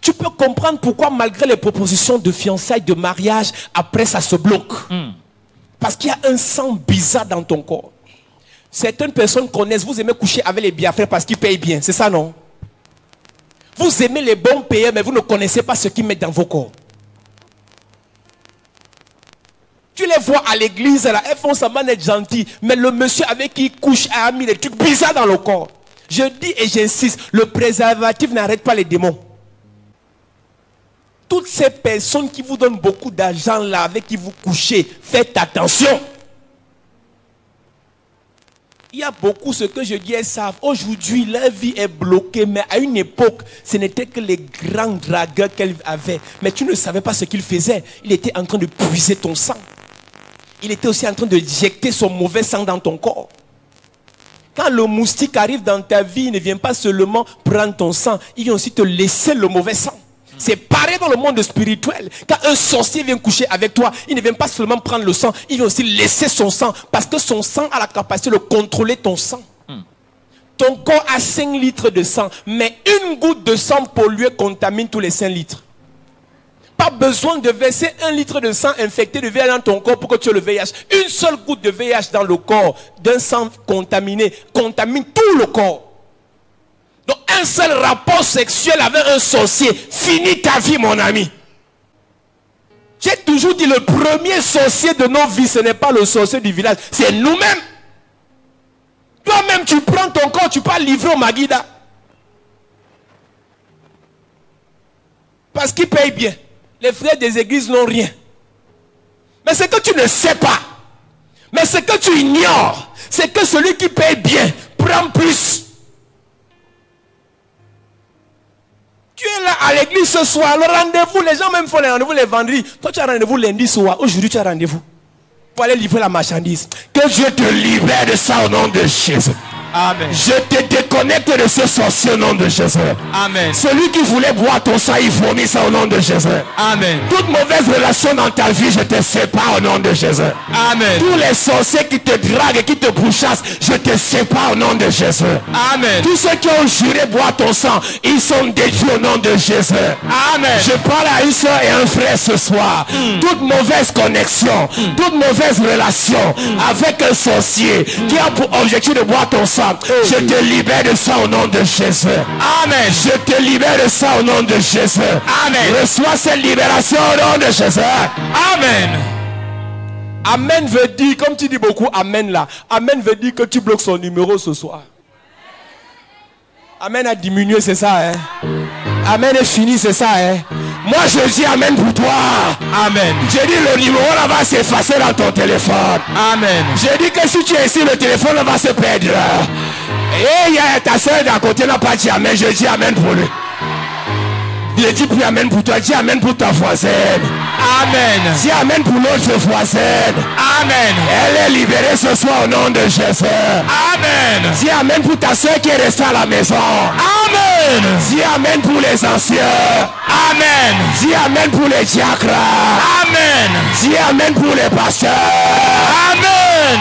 Tu peux comprendre pourquoi, malgré les propositions de fiançailles, de mariage, après ça se bloque. Parce qu'il y a un sang bizarre dans ton corps. Certaines personnes connaissent, vous aimez coucher avec les biafrés parce qu'ils payent bien, c'est ça non? Vous aimez les bons payeurs, mais vous ne connaissez pas ce qu'ils mettent dans vos corps. Tu les vois à l'église, là, elles font semblant d'être gentilles, mais le monsieur avec qui ils couchent a mis des trucs bizarres dans le corps. Je dis et j'insiste, le préservatif n'arrête pas les démons. Toutes ces personnes qui vous donnent beaucoup d'argent là, avec qui vous couchez, faites attention. Il y a beaucoup, ce que je dis, elles savent. Aujourd'hui, leur vie est bloquée, mais à une époque, ce n'était que les grands dragueurs qu'elle avait. Mais tu ne savais pas ce qu'il faisait. Il était en train de puiser ton sang. Il était aussi en train de injecter son mauvais sang dans ton corps. Quand le moustique arrive dans ta vie, il ne vient pas seulement prendre ton sang, il vient aussi te laisser le mauvais sang. C'est pareil dans le monde spirituel. Quand un sorcier vient coucher avec toi, il ne vient pas seulement prendre le sang, il vient aussi laisser son sang. Parce que son sang a la capacité de contrôler ton sang. Ton corps a 5 litres de sang, mais une goutte de sang pollué contamine tous les 5 litres. Pas besoin de verser 1 litre de sang infecté de VIH dans ton corps pour que tu aies le VIH. Une seule goutte de VIH dans le corps d'un sang contaminé contamine tout le corps. Donc un seul rapport sexuel avec un sorcier finit ta vie, mon ami. J'ai toujours dit, le premier sorcier de nos vies, ce n'est pas le sorcier du village, c'est nous-mêmes. Toi-même, tu prends ton corps, tu peux livrer au Maguida. Parce qu'ils payent bien. Les frères des églises n'ont rien. Mais ce que tu ne sais pas, mais ce que tu ignores, c'est que celui qui paye bien prend plus. Tu es là à l'église ce soir, le rendez-vous, les gens même font les rendez-vous les vendredis. Toi tu as rendez-vous lundi soir, aujourd'hui tu as rendez-vous pour aller livrer la marchandise. Que Dieu te libère de ça au nom de Jésus. Amen. Je te déconnecte de ce sorcier au nom de Jésus. Amen. Celui qui voulait boire ton sang, il vomit ça au nom de Jésus. Amen. Toute mauvaise relation dans ta vie, je te sépare au nom de Jésus. Amen. Tous les sorciers qui te draguent et qui te pourchassent, je te sépare au nom de Jésus. Amen. Tous ceux qui ont juré boire ton sang, ils sont détruits au nom de Jésus. Amen. Je parle à une soeur et un frère ce soir. Toute mauvaise connexion, toute mauvaise relation avec un sorcier qui a pour objectif de boire ton sang, je te libère de ça au nom de Jésus. Amen. Je te libère de ça au nom de Jésus. Amen. Reçois cette libération au nom de Jésus. Amen. Amen veut dire, comme tu dis beaucoup Amen là, Amen veut dire que tu bloques son numéro ce soir. Amen a diminué, c'est ça, hein? Amen est fini, c'est ça, hein? Moi je dis Amen pour toi. Amen. J'ai dit le numéro là va s'effacer dans ton téléphone. Amen. J'ai dit que si tu es ici, le téléphone là va se perdre. Et il y a ta soeur d'à côté n'a pas dit Amen, je dis Amen pour lui. Je dis plus Amen pour toi, dis Amen pour ta voisine. Amen. Dis Amen pour l'autre voisine. Amen. Elle est libérée ce soir au nom de Jésus. Amen. Dis Amen pour ta soeur qui est restée à la maison. Amen. Dis Amen pour les anciens. Amen. Dis Amen pour les diacres. Amen. Dis Amen pour les pasteurs. Amen.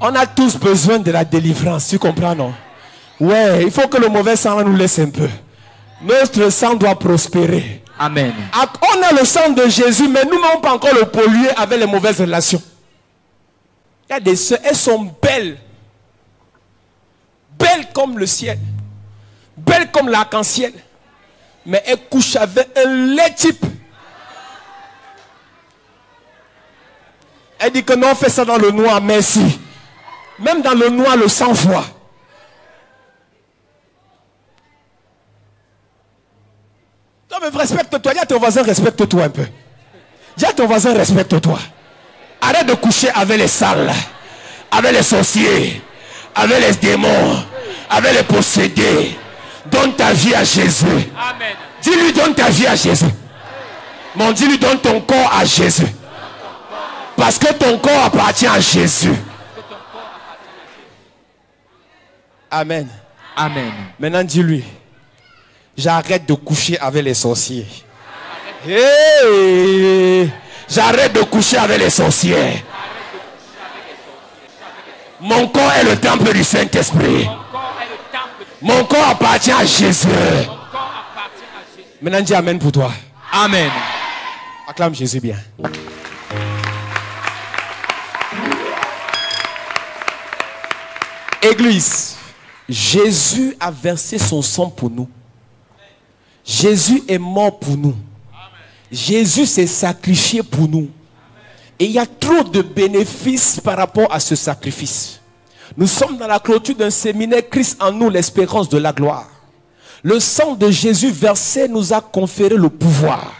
On a tous besoin de la délivrance, tu comprends, non? Ouais, il faut que le mauvais sang nous laisse un peu. Notre sang doit prospérer. Amen. On a le sang de Jésus, mais nous n'avons pas encore le polluer avec les mauvaises relations. Il y a des sœurs, elles sont belles. Belles comme le ciel. Belles comme l'arc-en-ciel. Mais elles couchent avec un laid type. Elle dit que non, on fait ça dans le noir, merci. Même dans le noir, le sang voit. Non mais respecte-toi, dis à ton voisin respecte-toi un peu. Dis à ton voisin respecte-toi. Arrête de coucher avec les sales, avec les sorciers, avec les démons, avec les possédés. Donne ta vie à Jésus. Amen. Dis-lui donne ta vie à Jésus. Mon dis-lui donne ton corps à Jésus. Parce que ton corps appartient à Jésus. Amen. Amen. Maintenant dis-lui. J'arrête de coucher avec les sorciers. Hey! J'arrête de coucher avec les sorciers. Mon corps est le temple du Saint-Esprit. Mon corps appartient à Jésus. Maintenant dis Amen pour toi. Amen. Acclame Jésus bien. Église, Jésus a versé son sang pour nous. Jésus est mort pour nous. Jésus s'est sacrifié pour nous. Et il y a trop de bénéfices par rapport à ce sacrifice. Nous sommes dans la clôture d'un séminaire Christ en nous, l'espérance de la gloire. Le sang de Jésus versé nous a conféré le pouvoir.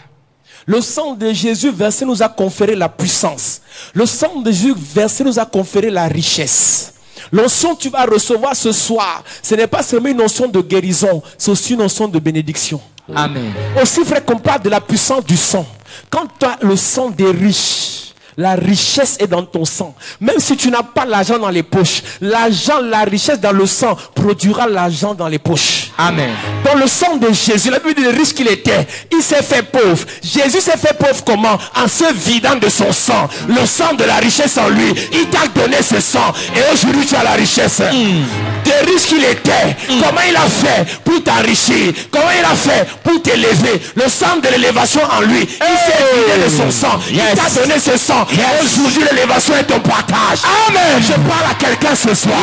Le sang de Jésus versé nous a conféré la puissance. Le sang de Jésus versé nous a conféré la richesse. L'onction que tu vas recevoir ce soir, ce n'est pas seulement une onction de guérison, c'est aussi une onction de bénédiction. Amen. Aussi vrai qu'on parle de la puissance du sang. Quand tu as le sang des riches, la richesse est dans ton sang. Même si tu n'as pas l'argent dans les poches, l'argent, la richesse dans le sang produira l'argent dans les poches. Amen. Dans le sang de Jésus, la Bible dit le riche qu'il était, il s'est fait pauvre. Jésus s'est fait pauvre comment? En se vidant de son sang. Le sang de la richesse en lui. Il t'a donné ce sang. Et aujourd'hui tu as la richesse. Des riches qu'il était, comment il a fait pour t'enrichir? Comment il a fait pour t'élever? Le sang de l'élévation en lui. Il s'est vidé de son sang. Il t'a donné ce sang. Aujourd'hui l'élévation est ton partage. Amen. Je parle à quelqu'un ce soir.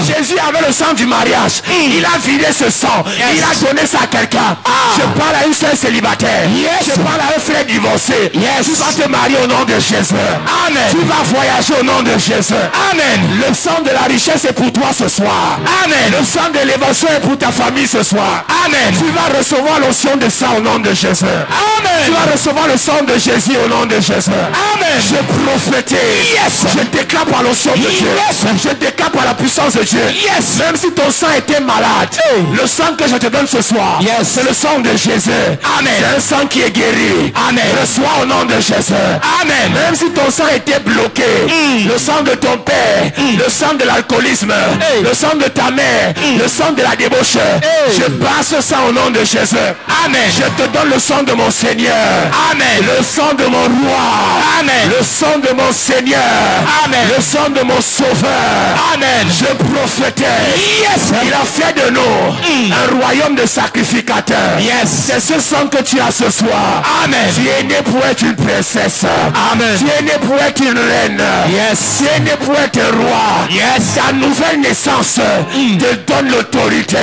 Jésus avait le sang du mariage. Il a vidé ce sang. Il a donné ça à quelqu'un. Je parle à une seule célibataire. Je parle à un frère divorcé. Tu vas te marier au nom de Jésus. Amen. Tu vas voyager au nom de Jésus. Amen. Le sang de la richesse est pour toi ce soir. Amen. Le sang de l'élévation est pour ta famille ce soir. Amen. Tu vas recevoir l'onction de sang au nom de Jésus. Amen. Tu vas recevoir le sang de Jésus au nom de Jésus. Amen. Je prophétise. Je déclare par l'onction de Dieu. Je déclare par la puissance de Dieu. Même si ton sang était malade, le sang que je te donne ce soir, c'est le sang de Jésus. Amen. C'est un sang qui est guéri. Amen. Reçois au nom de Jésus. Amen. Même si ton sang était bloqué, le sang de ton père, le sang de l'alcoolisme, le sang de ta mère, le sang de la débauche, je passe ce sang au nom de Jésus. Amen. Je te donne le sang de mon Seigneur. Amen. Le sang de mon roi. Amen. Le sang de mon Seigneur. Amen. Le sang de mon sauveur. Amen. Je prophétise. Il a fait de nous un royaume de sacrificateur. Yes. C'est ce sang que tu as ce soir. Amen. Tu es né pour être une princesse. Amen. Tu es né pour être une reine. Yes. Tu es né pour être un roi. Yes. Ta nouvelle naissance te donne l'autorité.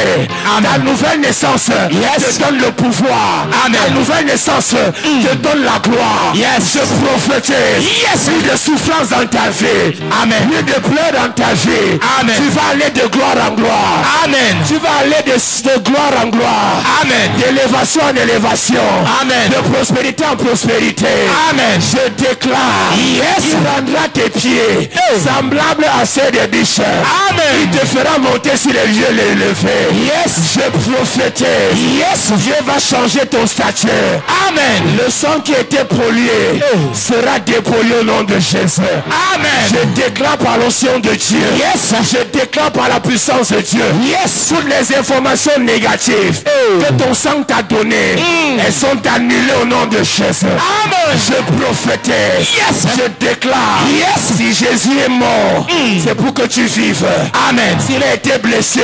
Amen. Ta nouvelle naissance Yes. te donne le pouvoir. Amen. Ta nouvelle naissance te donne la gloire. Yes. Je prophétise. Yes. Plus de souffrance dans ta vie. Amen. Plus de pleurs dans ta vie. Amen. Tu vas aller de gloire en gloire. Amen. Tu vas aller de gloire en gloire. Amen. D'élévation en élévation. Amen. De prospérité en prospérité. Amen. Je déclare. Yes. Il rendra tes pieds semblables à ceux des biches. Amen. Il te fera monter sur les lieux élevés. Yes. Je prophétise. Yes. Dieu va changer ton statut. Amen. Le sang qui était pollué sera dépollué au nom de Jésus. Amen. Je déclare par l'onction de Dieu. Yes. Je déclare par la puissance de Dieu. Yes. Toutes les informations négatives que ton sang t'a données, elles sont annulées au nom de Jésus. Amen. Je prophétise. Yes. Je déclare. Yes. Si Jésus est mort, c'est pour que tu vives. Amen. S'il a été blessé,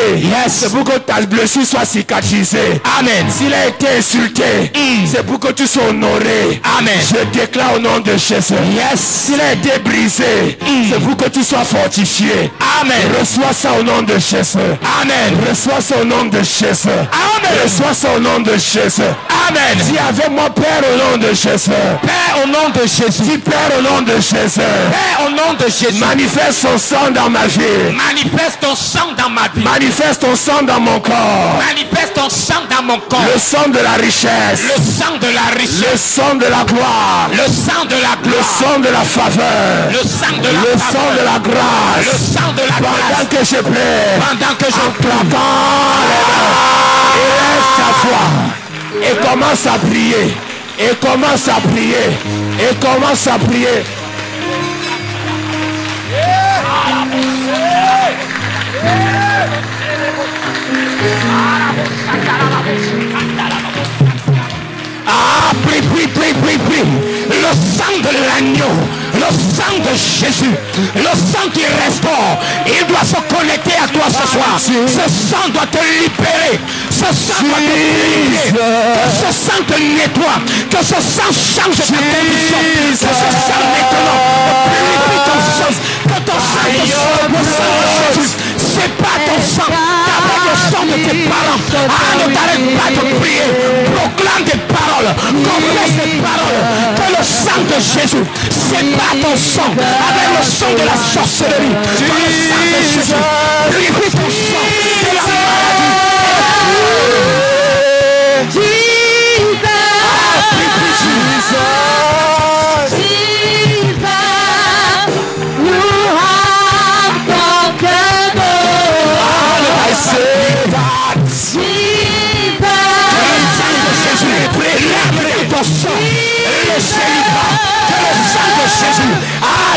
c'est pour que ta blessure soit cicatrisée. Amen. S'il a été insulté, c'est pour que tu sois honoré. Amen. Je déclare au nom de Jésus. Yes. S'il a été brisé, c'est pour que tu sois fortifié. Amen. Reçois ça au nom de Jésus. Amen. Reçois ça au nom de Jésus. Amen. Reçois ça au nom de Jésus. Amen. Dis avec moi, Père, au nom de Jésus. Père, au nom de Jésus. Dis, Père, au nom de Jésus. Père, au nom de Jésus. Manifeste ton sang dans ma vie. Manifeste ton sang dans ma vie. Manifeste ton sang dans mon corps. Manifeste ton sang dans mon corps. Le sang de la richesse. Le sang de la Le richesse. sang de la gloire. Le sang de la Le gloire. sang de la faveur. Le sang de la Le faveur. sang de la Le grâce. sang de la Pendant grâce. que je prie, Pendant que en je claquant les mains, élève ta voix et commence à prier. Et commence à prier. Et commence à prier. Ah, prie, prie, prie, prie, prie. Le sang de l'agneau, le sang de Jésus, le sang qui restaure, il doit se connecter à toi ce soir. Ce sang doit te libérer. Ce sang doit te purifier. Que ce sang te nettoie. Que ce sang change ta condition. Que ce sang maintenant purifie ton sang. Que ton sang te sauve. Le sang de Jésus. C'est pas ton sang. Avec le sang de tes parents. Ah, ne t'arrête pas de prier. Proclame des paroles. Confesse des paroles. Que le sang de Jésus, c'est pas ton sang. Avec le sang de la sorcellerie. Que le sang de Jésus purifie ton sang de la maladie. Le célibat, que le sang de Jésus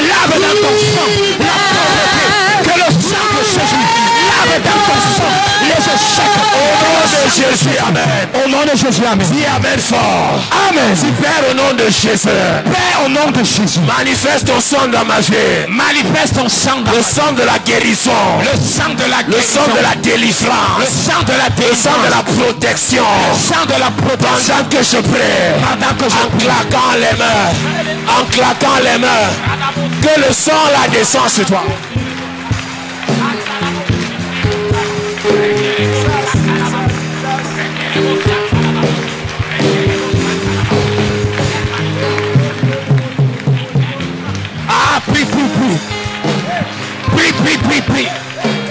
lave dans ton sang la pauvreté, que le sang de Jésus lave dans ton sang les échecs. Au nom de Jésus, amen. Au nom de Jésus, amen. Dis amen fort. Amen. Dis Père, au nom de Jésus. Père, au nom de Jésus. Manifeste ton sang dans ma vie. Manifeste ton sang dans le sang de la guérison. Le sang de la guérison. Le sang de la délivrance. Le sang de la délivrance. Le sang de la protection. Le sang de la protection. Pendant que je prie. Pendant que je prie. En claquant les mains. En claquant les mains. Que le sang là descend sur toi. Ah, prie, prie, prie. Prie, prie, prie, prie.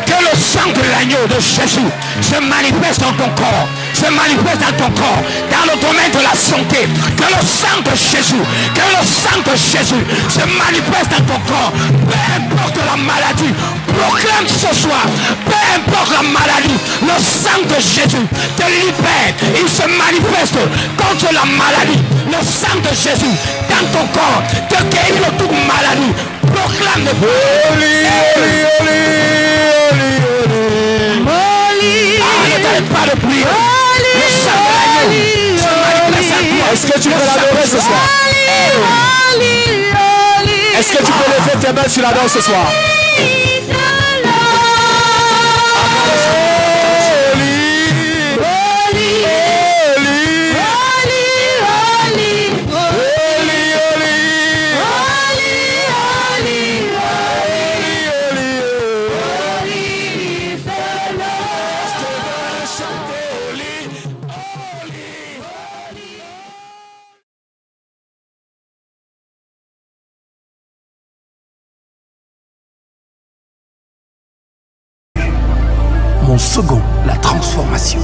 Que le sang de l'agneau de Jésus se manifeste dans ton corps. Se manifeste dans ton corps. Dans le domaine de la santé. Que le sang de Jésus. Que le sang de Jésus se manifeste dans ton corps. Peu importe la maladie. Proclame ce soir. Peu importe la maladie. Le sang de Jésus te libère. Il se manifeste contre la maladie. Le sang de Jésus dans ton corps te guérit de toute maladie. Proclame le ne t'arrête pas de prier. Le sang de l'agneau se manifeste en toi. Est-ce que tu peux l'adorer ce soir? Est-ce que tu peux lever tes mains sur la danse ce soir? Mon second, la transformation.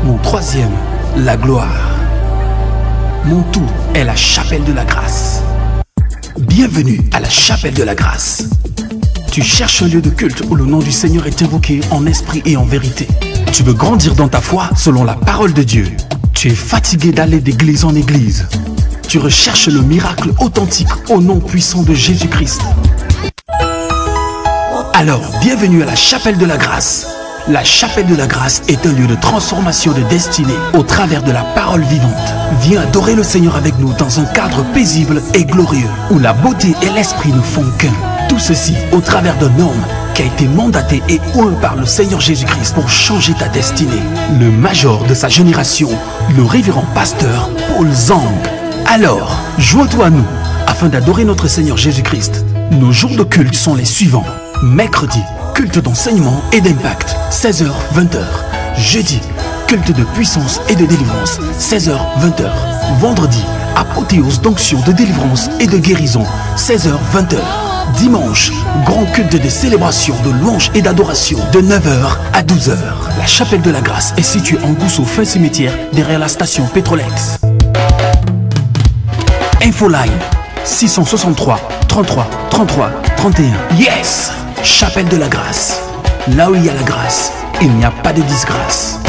Mon troisième, la gloire. Mon tout est la chapelle de la grâce. Bienvenue à la chapelle de la grâce. Tu cherches un lieu de culte où le nom du Seigneur est invoqué en esprit et en vérité. Tu veux grandir dans ta foi selon la parole de Dieu. Tu es fatigué d'aller d'église en église. Tu recherches le miracle authentique au nom puissant de Jésus-Christ. Alors, bienvenue à la chapelle de la grâce. La chapelle de la grâce est un lieu de transformation de destinée au travers de la parole vivante. Viens adorer le Seigneur avec nous dans un cadre paisible et glorieux où la beauté et l'esprit ne font qu'un. Tout ceci au travers d'un homme qui a été mandaté et oint par le Seigneur Jésus-Christ pour changer ta destinée. Le major de sa génération, le révérend pasteur Paul Zang. Alors, joins-toi à nous afin d'adorer notre Seigneur Jésus-Christ. Nos jours de culte sont les suivants. Mercredi, culte d'enseignement et d'impact, 16h-20h. Jeudi, culte de puissance et de délivrance, 16h-20h. Vendredi, apothéose d'onction de délivrance et de guérison, 16h-20h. Dimanche, grand culte de célébration, de louange et d'adoration, de 9h à 12h. La chapelle de la grâce est située en Gousso, fin cimetière, derrière la station Pétrolex. Infoline 663 33 33 31. Yes! Chapelle de la grâce. Là où il y a la grâce, il n'y a pas de disgrâce.